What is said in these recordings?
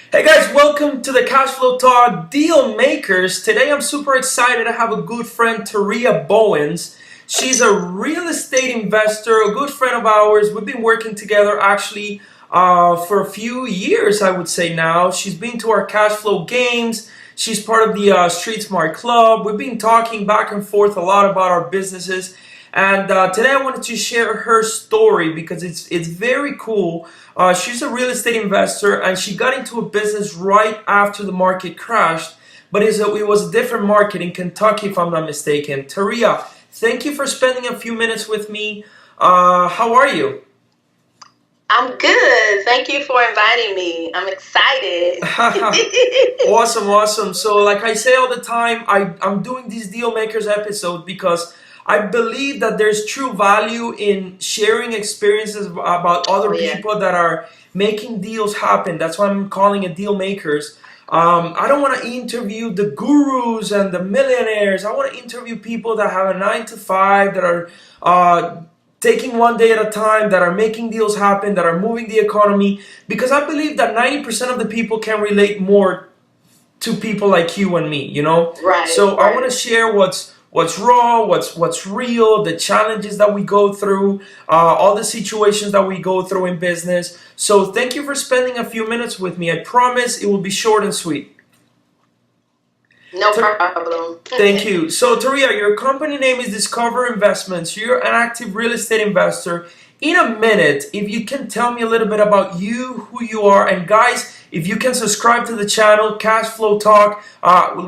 Hey guys, welcome to the Cash Flow Talk Deal Makers. Today I'm super excited to have a good friend, Teria Bowens. She's a real estate investor, a good friend of ours. We've been working together actually for a few years, I would say now. She's been to our cash flow games. She's part of the Street Smart Club. We've been talking back and forth a lot about our businesses. And today I wanted to share her story because it's very cool. She's a real estate investor and she got into a business right after the market crashed, but it was a different market in Kentucky, if I'm not mistaken. Taria, thank you for spending a few minutes with me. How are you? I'm good. Thank you for inviting me. I'm excited. Awesome, awesome. So, like I say all the time, I'm doing these Deal Makers episodes because I believe that there's true value in sharing experiences about Oh other yeah. people that are making deals happen. That's why I'm calling it Deal Makers. I don't want to interview the gurus and the millionaires. I want to interview people that have a 9 to 5, that are taking one day at a time, that are making deals happen, that are moving the economy. Because I believe that 90% of the people can relate more to people like you and me. Right, So I want right. to share what's raw, what's real, the challenges that we go through, all the situations that we go through in business. So thank you for spending a few minutes with me. I promise it will be short and sweet. No problem. Thank you. So, Taria, your company name is Discover Investments. You're an active real estate investor. In a minute, if you can tell me a little bit about you, who you are, and guys, if you can subscribe to the channel, Cash Flow Talk,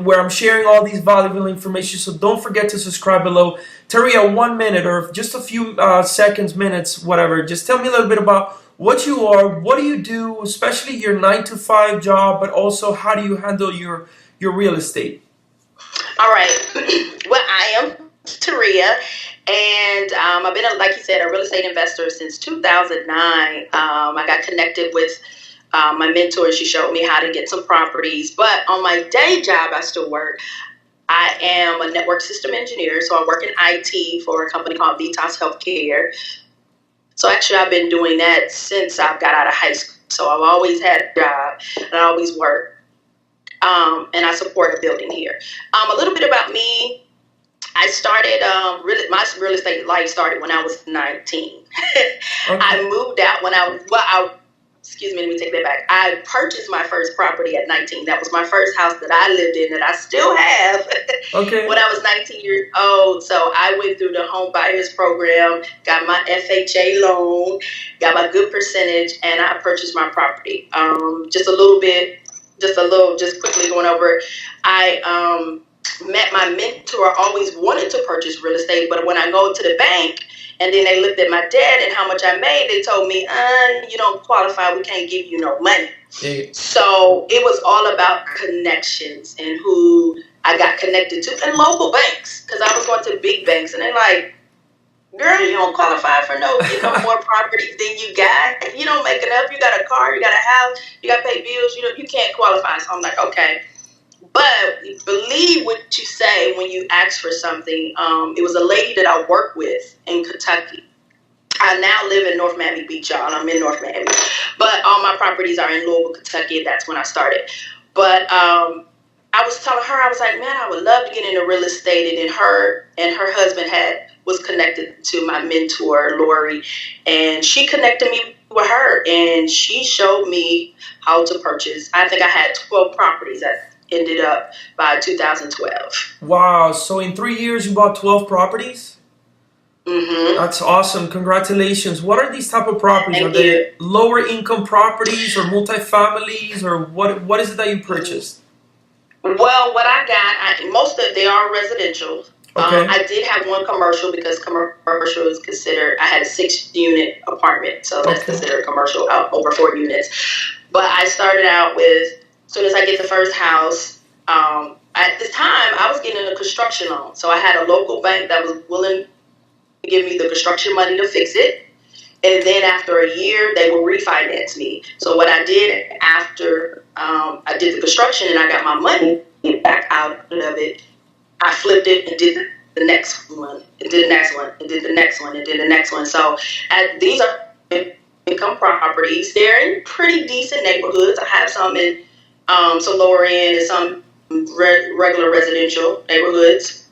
where I'm sharing all these valuable information. So don't forget to subscribe below. Taria, 1 minute or just a few seconds, minutes, whatever. Just tell me a little bit about what you are, what do you do, especially your 9 to 5 job, but also how do you handle your real estate? All right. Well, I am Taria, and I've been, like you said, a real estate investor since 2009. I got connected with my mentor. She showed me how to get some properties. But on my day job, I still work. I am a network system engineer, so I work in IT for a company called Vitas Healthcare. So actually, I've been doing that since I've got out of high school. So I've always had a job, and I always work. And I support a building here. A little bit about me. I started my real estate life started when I was 19. I Okay. moved out when I was well. Excuse me, let me take that back. I purchased my first property at 19. That was my first house that I lived in that I still have when Okay. I was 19 years old. So I went through the home buyers program, got my FHA loan, got my good percentage, and I purchased my property. Just quickly going over it. I met my mentor. Always wanted to purchase real estate, but when I go to the bank and then they looked at my debt and how much I made, they told me, you don't qualify. We can't give you no money. Eh, So it was all about connections and who I got connected to and local banks, because I was going to big banks and they're like, girl, you don't qualify for more properties than you got. You don't make enough. You got a car, you got a house, you got to pay bills. You can't qualify. So I'm like, okay. But believe what you say when you ask for something. It was a lady that I worked with in Kentucky. I now live in North Miami Beach, y'all. I'm in North Miami, but all my properties are in Louisville, Kentucky, and that's when I started. But I was telling her, I was like, man, I would love to get into real estate, and then her husband was connected to my mentor, Lori, and she connected me with her, and she showed me how to purchase. I think I had 12 properties that ended up by 2012. wow. So in 3 years, you bought 12 properties? Mm-hmm. That's awesome. Congratulations. What are these type of properties? Are Thank they you. lower income properties or multifamilies or what is it that you purchased? Well, what I got, most of they are residential. Okay. I did have one commercial because commercial is considered. I had a 6 unit apartment, so that's Okay. considered commercial, over 4 units. But I started out with, as soon as I get the first house, at this time I was getting a construction loan, so I had a local bank that was willing to give me the construction money to fix it. And then after a year, they will refinance me. So what I did after I did the construction and I got my money back out of it, I flipped it and did the next one, and did the next one, and did the next one, and did the next one. So these are income properties. They're in pretty decent neighborhoods. I have some in some lower end and some regular residential neighborhoods.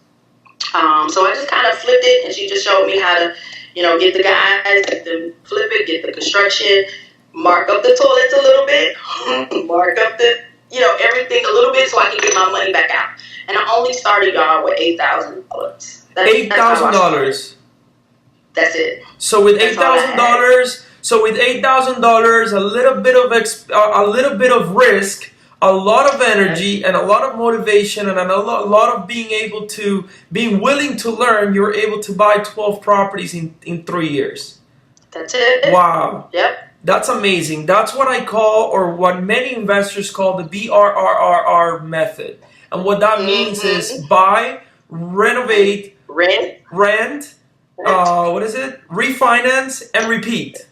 So I just kind of flipped it, and she just showed me how to, get the guys, get them flip it, get the construction, mark up the toilets a little bit, mark up the, everything a little bit so I can get my money back out. And I only started, y'all, with $8,000. $8,000. That's it. So with $8,000, a little bit of risk, a lot of energy, and a lot of motivation, and a lot of being willing to learn, you're able to buy 12 properties in 3 years. That's it. Wow. Yep. That's amazing. That's what I call, or what many investors call, the BRRRR method. And what that means is buy, renovate, rent, what is it? Refinance and repeat.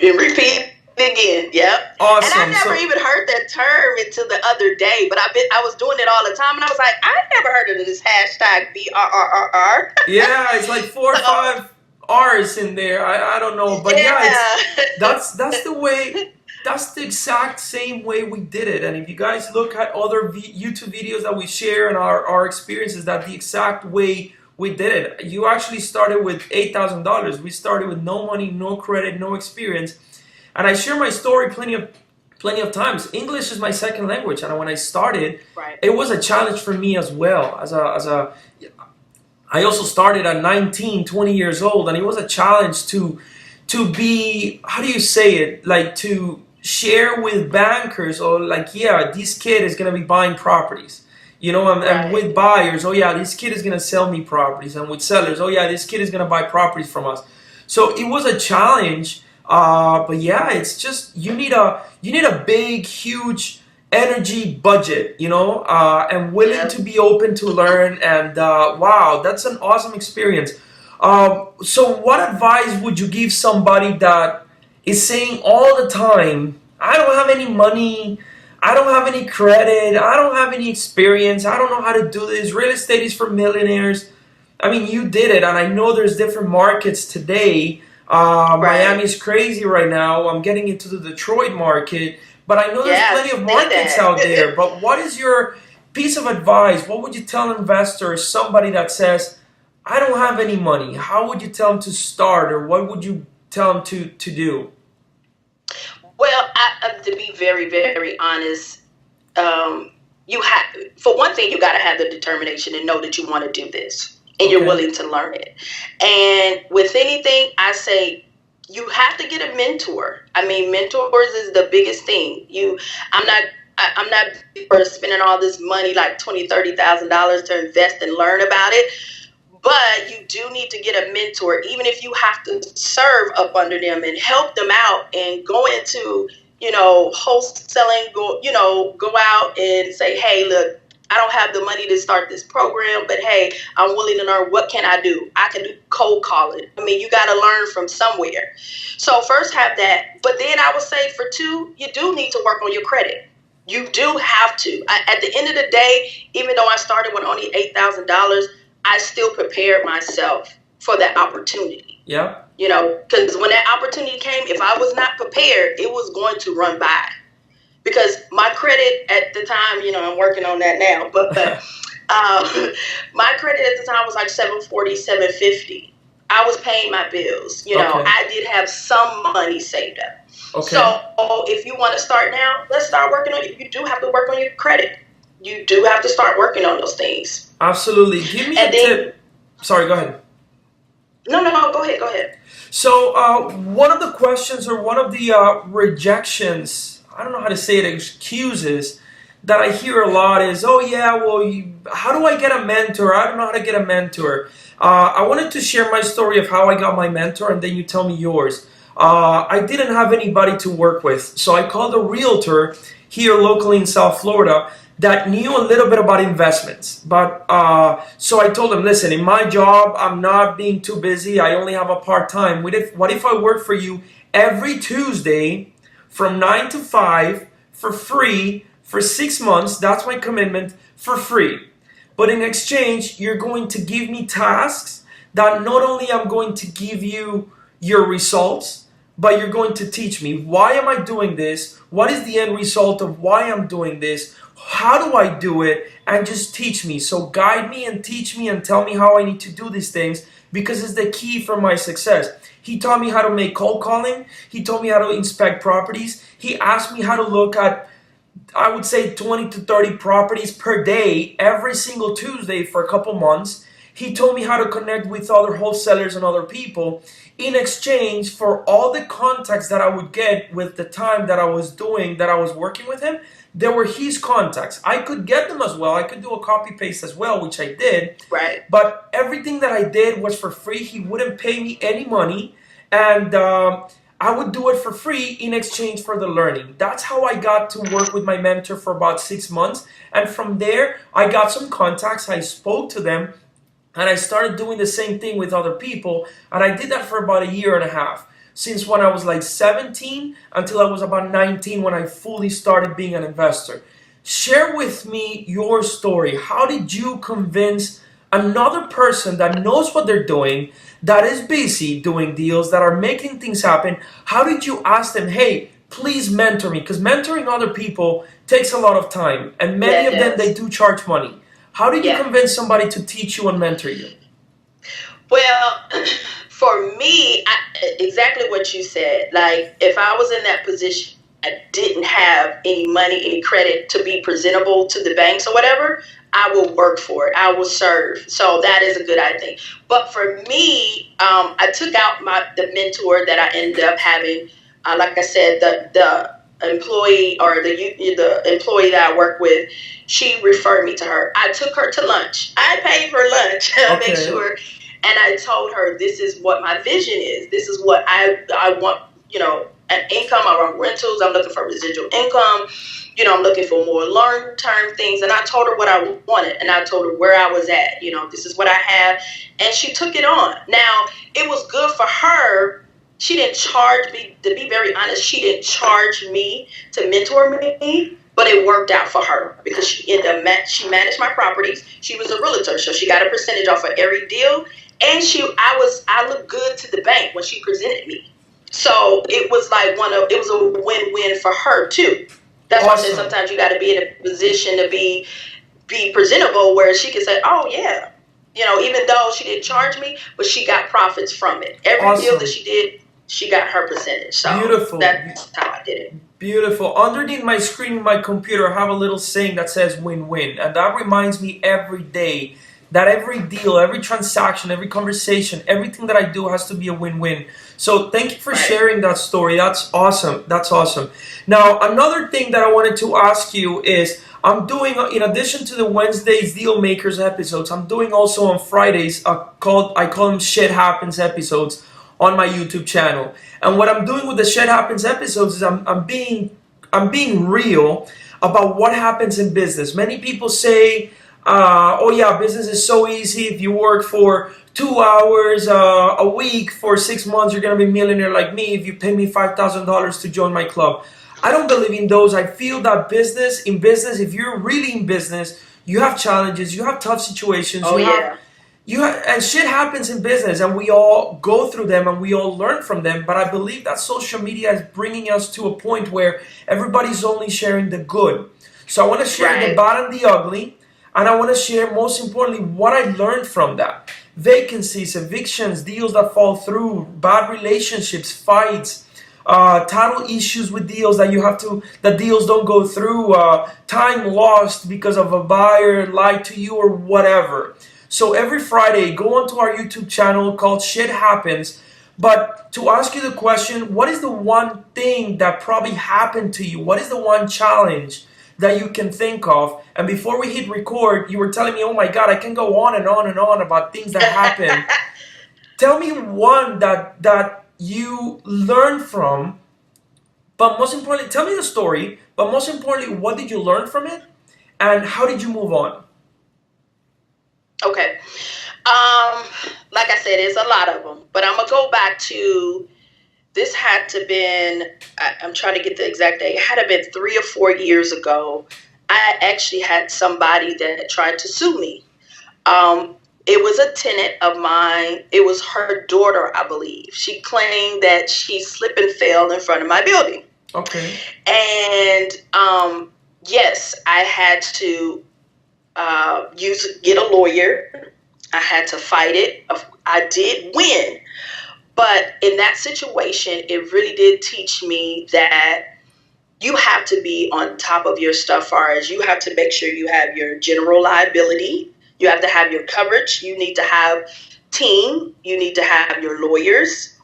And repeat again. Yep. Awesome. And I never even heard that term until the other day, but I was doing it all the time, and I was like, I never heard of this hashtag BRRRR. Yeah, it's like 4 or 5 R's in there. I don't know, but that's the way. That's the exact same way we did it. And if you guys look at other YouTube videos that we share and our experiences, that's the exact way we did it. You actually started with $8,000. We started with no money, no credit, no experience. And I share my story plenty of times. English is my second language, and when I started, it was a challenge for me as well. I also started at 19, 20 years old, and it was a challenge to be, how do you say it, like to share with bankers, or like, yeah, this kid is going to be buying properties, and with buyers, oh yeah, this kid is going to sell me properties, and with sellers, oh yeah, this kid is going to buy properties from us. So it was a challenge, but yeah, it's just, you need a big, huge energy budget, and willing to be open to learn, and wow, that's an awesome experience. So what advice would you give somebody that is saying all the time, I don't have any money, I don't have any credit, I don't have any experience, I don't know how to do this, real estate is for millionaires. I mean, you did it, and I know there's different markets today. Miami's crazy right now. I'm getting into the Detroit market, but I know there's plenty of markets out there. But what is your piece of advice? What would you tell investors, somebody that says, I don't have any money? How would you tell them to start, or what would you tell them to do? Well, to be very, very honest, you have, for one thing, you got to have the determination and know that you want to do this, and you're willing to learn it. And with anything, I say you have to get a mentor. I mean, mentors is the biggest thing. I'm not for spending all this money, like $20,000, $30,000 to invest and learn about it. But you do need to get a mentor, even if you have to serve up under them and help them out and go into, wholesaling, go out and say, hey, look, I don't have the money to start this program, but hey, I'm willing to learn. What can I do? I can do cold calling. I mean, you got to learn from somewhere. So first have that. But then I would say for 2, you do need to work on your credit. You do have to. At the end of the day, even though I started with only $8,000, I still prepared myself for that opportunity. Yeah. Because when that opportunity came, if I was not prepared, it was going to run by. Because my credit at the time, I'm working on that now, but my credit at the time was like 740, 750. I was paying my bills. I did have some money saved up. Okay. So if you want to start now, let's start working on it. You do have to work on your credit. You do have to start working on those things. Absolutely. Give me a tip. Sorry, go ahead. No, go ahead. So one of the questions, or one of the rejections, I don't know how to say it, excuses that I hear a lot is, oh yeah, well, how do I get a mentor? I don't know how to get a mentor. I wanted to share my story of how I got my mentor, and then you tell me yours. I didn't have anybody to work with, so I called a realtor here locally in South Florida that knew a little bit about investments. But so I told him, listen, in my job, I'm not being too busy. I only have a part-time. What if I work for you every Tuesday from 9 to 5 for free for 6 months? That's my commitment, for free. But in exchange, you're going to give me tasks that not only I'm going to give you your results, but you're going to teach me. Why am I doing this? What is the end result of why I'm doing this? How do I do it? And just teach me. So guide me and teach me and tell me how I need to do these things, because it's the key for my success. He taught me how to make cold calling. He taught me how to inspect properties. He asked me how to look at, I would say, 20 to 30 properties per day every single Tuesday for a couple months. He told me how to connect with other wholesalers and other people in exchange for all the contacts that I would get with the time that I was doing, that I was working with him. They were his contacts. I could get them as well. I could do a copy paste as well, which I did. Right. But everything that I did was for free. He wouldn't pay me any money. And I would do it for free in exchange for the learning. That's how I got to work with my mentor for about 6 months. And from there, I got some contacts. I spoke to them. And I started doing the same thing with other people. And I did that for about a year and a half. Since when I was like 17 until I was about 19 when I fully started being an investor. Share with me your story. How did you convince another person that knows what they're doing, that is busy doing deals, that are making things happen? How did you ask them, hey, please mentor me? Because mentoring other people takes a lot of time. And many of them, they do charge money. How did you convince somebody to teach you and mentor you? Well, for me, exactly what you said. Like, if I was in that position, I didn't have any money, any credit to be presentable to the banks or whatever, I will work for it. I will serve. So that is a good idea. But for me, I took out the mentor that I ended up having. Like I said, the employee or the employee that I work with, she referred me to her. I took her to lunch. I paid for lunch, make sure. And I told her, this is what my vision is. This is what I want, an income. I want rentals. I'm looking for residual income. I'm looking for more long-term things. And I told her what I wanted. And I told her where I was at. This is what I have. And she took it on. Now, it was good for her. She didn't charge me, to be very honest, she didn't charge me to mentor me, but it worked out for her because she managed my properties. She was a realtor, so she got a percentage off of every deal. And I looked good to the bank when she presented me. So it was like it was a win-win for her too. That's why I said sometimes you got to be in a position to be presentable where she can say, oh yeah, even though she didn't charge me, but she got profits from it. Every deal that she did, she got her percentage. So beautiful. That's how I did it. Beautiful. Underneath my screen in my computer, I have a little saying that says win-win. And that reminds me every day that every deal, every transaction, every conversation, everything that I do has to be a win-win. So thank you for sharing that story. That's awesome. That's awesome. Now, another thing that I wanted to ask you is, I'm doing, in addition to the Wednesdays Deal Makers episodes, I'm doing also on Fridays, I call them Shit Happens episodes on my YouTube channel. And what I'm doing with the Shit Happens episodes is I'm being real about what happens in business. Many people say, oh yeah, business is so easy. If you work for 2 hours a week for 6 months, you're going to be a millionaire like me if you pay me $5,000 to join my club. I don't believe in those. I feel that in business, if you're really in business, you have challenges, you have tough situations. And shit happens in business, and we all go through them and we all learn from them. But I believe that social media is bringing us to a point where everybody's only sharing the good. So I want to share the bad and the ugly. And I want to share, most importantly, what I learned from that. Vacancies, evictions, deals that fall through, bad relationships, fights, title issues with deals that deals don't go through, time lost because of a buyer lied to you or whatever. So every Friday, go onto our YouTube channel called Shit Happens. But to ask you the question, what is the one thing that probably happened to you? What is the one challenge that you can think of? And before we hit record, you were telling me, oh my God, I can go on and on and on about things that happen. Tell me one that you learned from, but most importantly, tell me the story, but most importantly, what did you learn from it? And how did you move on? Okay. Like I said, there's a lot of them, but I'm going to go back to, this had to been, I'm trying to get the exact date. It had to been 3 or 4 years ago. I actually had somebody that tried to sue me. it was a tenant of mine. It was her daughter, I believe. She claimed that she slipped and fell in front of my building. Okay. And yes, I had to get a lawyer. I had to fight it. I did win. But in that situation, it really did teach me that you have to be on top of your stuff, far as you have to make sure you have your general liability. You have to have your coverage. You need to have team. You need to have your lawyers.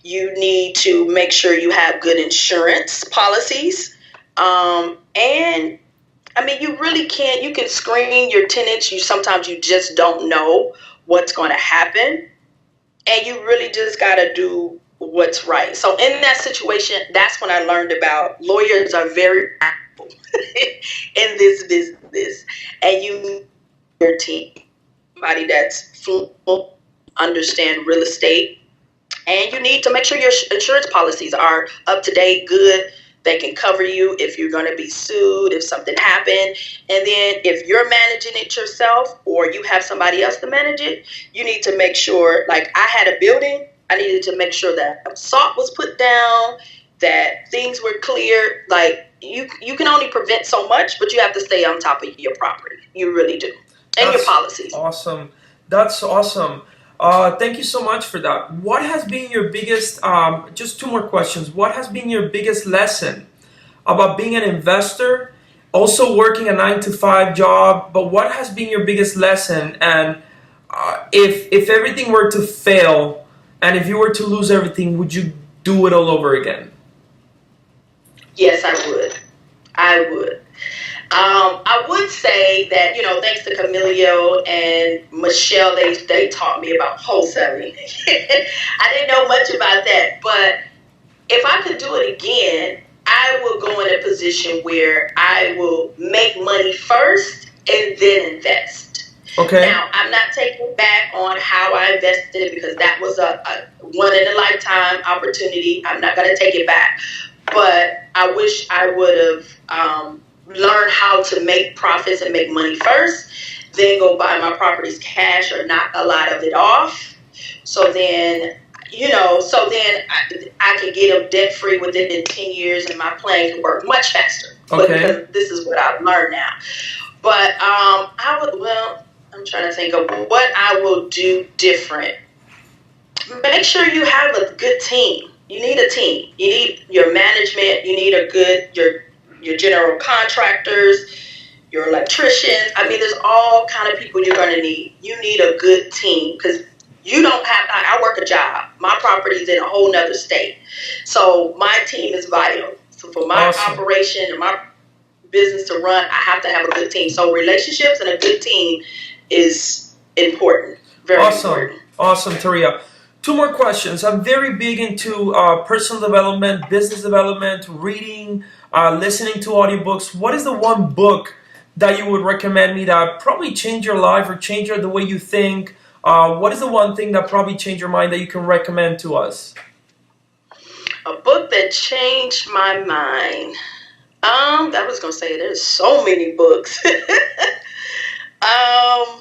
You need to make sure you have good insurance policies. And I mean, you really can't, you can screen your tenants. Sometimes you just don't know what's going to happen. And you really just got to do what's right. So in that situation, that's when I learned about lawyers are very valuable in this business. And you need your team, somebody that's fluent, understand real estate. And you need to make sure your insurance policies are up to date, good. They can cover you if you're going to be sued, if something happened. And then if you're managing it yourself or you have somebody else to manage it, you need to make sure, like I had a building, I needed to make sure that salt was put down, that things were clear. Like you can only prevent so much, but you have to stay on top of your property. You really do. And your policies. Awesome. That's awesome. Thank you so much for that. What has been your biggest, just two more questions. What has been your biggest lesson about being an investor, also working a 9-to-5 job, but what has been your biggest lesson? And if everything were to fail and if you were to lose everything, would you do it all over again? Yes, I would. I would. I would say that, thanks to Camilio and Michelle, they taught me about wholesaling. I didn't know much about that, but if I could do it again, I will go in a position where I will make money first and then invest. Okay. Now, I'm not taking back on how I invested it because that was a one in a lifetime opportunity. I'm not going to take it back, but I wish I would have learn how to make profits and make money first, then go buy my properties cash or knock a lot of it off. So then, I could get them debt free within 10 years and my plan can work much faster. Okay. Because this is what I've learned now. But I'm trying to think of what I will do different. Make sure you have a good team. You need a team. You need your management. You need your general contractors, your electricians. I mean, there's all kind of people you're going to need. You need a good team because you don't have, I work a job. My property's in a whole nother state. So my team is vital. So for my operation and my business to run, I have to have a good team. So relationships and a good team is important. Very important. Awesome, Teria. Two more questions. I'm very big into personal development, business development, reading, listening to audiobooks. What is the one book that you would recommend me that probably changed your life or changed the way you think? What is the one thing that probably changed your mind that you can recommend to us? A book that changed my mind. I was going to say there's so many books. I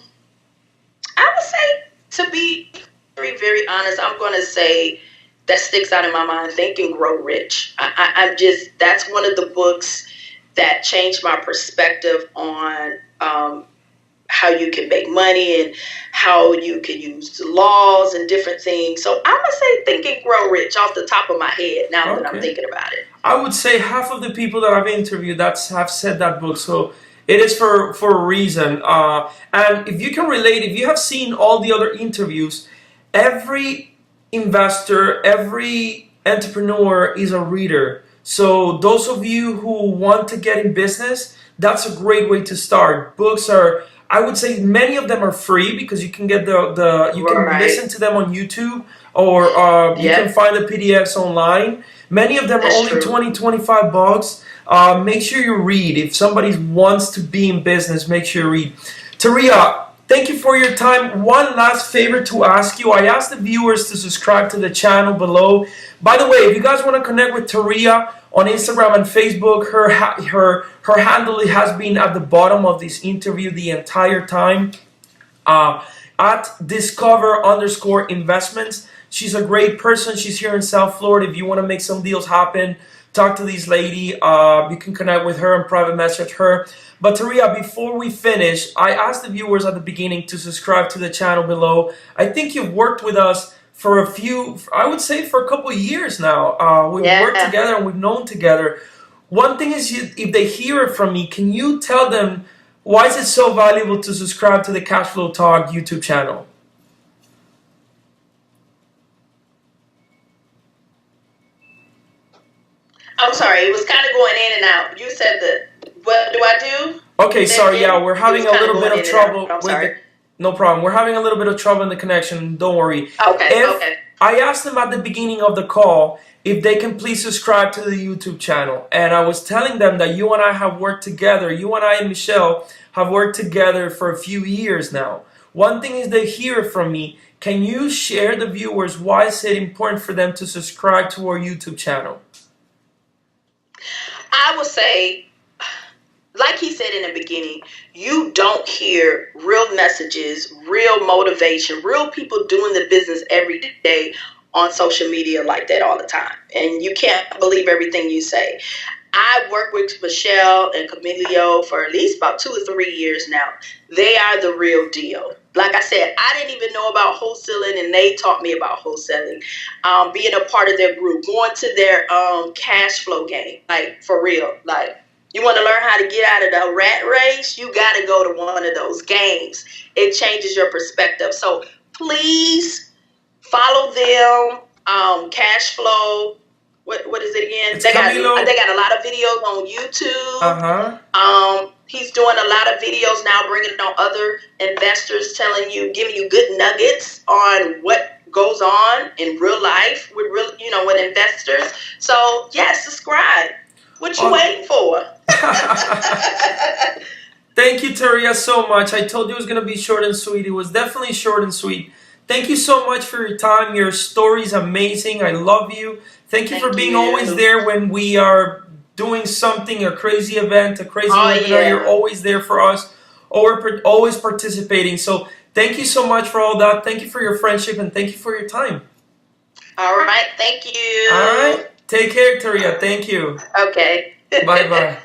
would say, to be very, very honest, I'm going to say that sticks out in my mind, Think and Grow Rich. That's one of the books that changed my perspective on how you can make money and how you can use laws and different things. So I'm going to say Think and Grow Rich off the top of my head now that I'm thinking about it. I would say half of the people that I've interviewed have said that book. So it is for a reason. And if you can relate, if you have seen all the other interviews, every investor, every entrepreneur is a reader. So those of you who want to get in business, that's a great way to start. Books are, I would say many of them are free because you can get you can listen to them on YouTube or you can find the PDFs online. Many of them are only $20-25 bucks. Make sure you read. If somebody wants to be in business, make sure you read. Teria, thank you for your time. One last favor to ask you. I asked the viewers to subscribe to the channel below. By the way, if you guys want to connect with Teria on Instagram and Facebook, her handle has been at the bottom of this interview the entire time. at discover_investments. She's a great person. She's here in South Florida. If you want to make some deals happen, talk to this lady. You can connect with her and private message her. But Teria, before we finish, I asked the viewers at the beginning to subscribe to the channel below. I think you've worked with us for a few, I would say for a couple of years now. We've worked together and we've known together. One thing is, if they hear it from me, can you tell them why is it so valuable to subscribe to the Cashflow Talk YouTube channel? I'm sorry, it was kind of going in and out. You said what do I do? Okay, sorry, yeah, we're having a little bit of trouble with the, no problem. We're having a little bit of trouble in the connection. Don't worry. Okay. I asked them at the beginning of the call if they can please subscribe to the YouTube channel. And I was telling them that you and I have worked together. You and I and Michelle have worked together for a few years now. One thing is they hear from me. Can you share the viewers why is it important for them to subscribe to our YouTube channel? I would say, like he said in the beginning, you don't hear real messages, real motivation, real people doing the business every day on social media like that all the time. And you can't believe everything you say. I've worked with Michelle and Camilio for at least about 2 or 3 years now. They are the real deal. Like I said, I didn't even know about wholesaling, and they taught me about wholesaling. Being a part of their group, going to their cash flow game, like for real. Like, you want to learn how to get out of the rat race, you got to go to one of those games. It changes your perspective. So please follow them. Cash flow. What is it again? They got a lot of videos on YouTube. He's doing a lot of videos now, bringing on other investors, giving you good nuggets on what goes on in real life with with investors. So yes, subscribe. What you waiting for? Thank you, Teria, so much. I told you it was going to be short and sweet. It was definitely short and sweet. Thank you so much for your time. Your story is amazing. I love you. Thank you for being always there when we are doing something, a crazy event, a crazy webinar. Yeah. You're always there for us, always participating. So thank you so much for all that. Thank you for your friendship, and thank you for your time. All right. Thank you. All right. Take care, Teria. Thank you. Okay. Bye-bye.